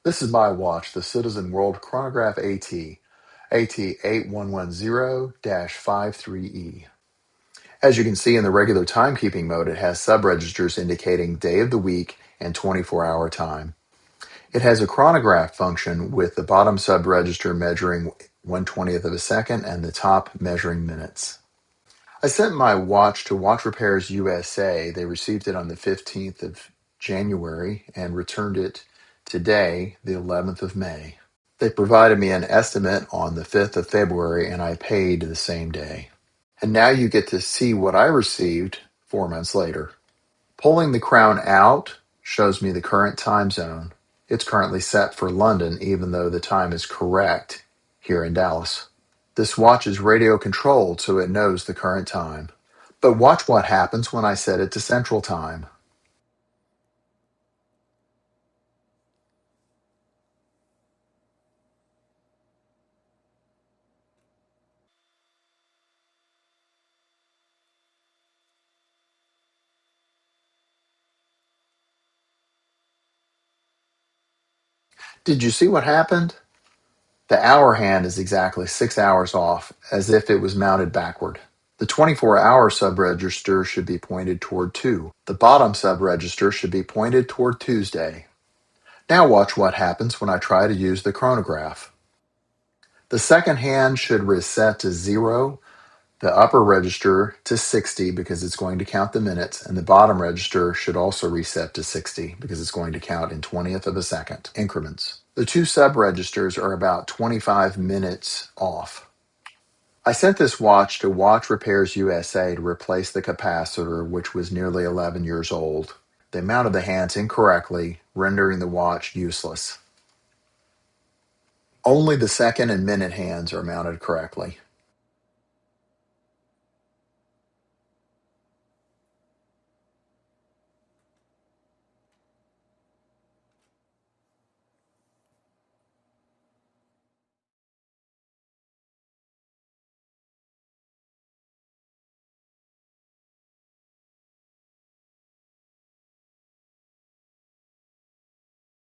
This is my watch, the Citizen World Chronograph AT8110-53E. As you can see in the regular timekeeping mode, it has subregisters indicating day of the week and 24-hour time. It has a chronograph function with the bottom subregister measuring 1/20th of a second and the top measuring minutes. I sent my watch to Watch Repairs USA. They received it on the 15th of January and returned it today, the 11th of May. They provided me an estimate on the 5th of February and I paid the same day. And now you get to see what I received 4 months later. Pulling the crown out shows me the current time zone. It's currently set for London, even though the time is correct here in Dallas. This watch is radio controlled, so it knows the current time. But watch what happens when I set it to Central Time. Did you see what happened? The hour hand is exactly 6 hours off, as if it was mounted backward. The 24-hour subregister should be pointed toward 2. The bottom subregister should be pointed toward Tuesday. Now watch what happens when I try to use the chronograph. The second hand should reset to 0, the upper register to 60 because it's going to count the minutes, and the bottom register should also reset to 60 because it's going to count in 20th of a second increments. The two sub-registers are about 25 minutes off. I sent this watch to Watch Repairs USA to replace the capacitor, which was nearly 11 years old. They mounted the hands incorrectly, rendering the watch useless. Only the second and minute hands are mounted correctly.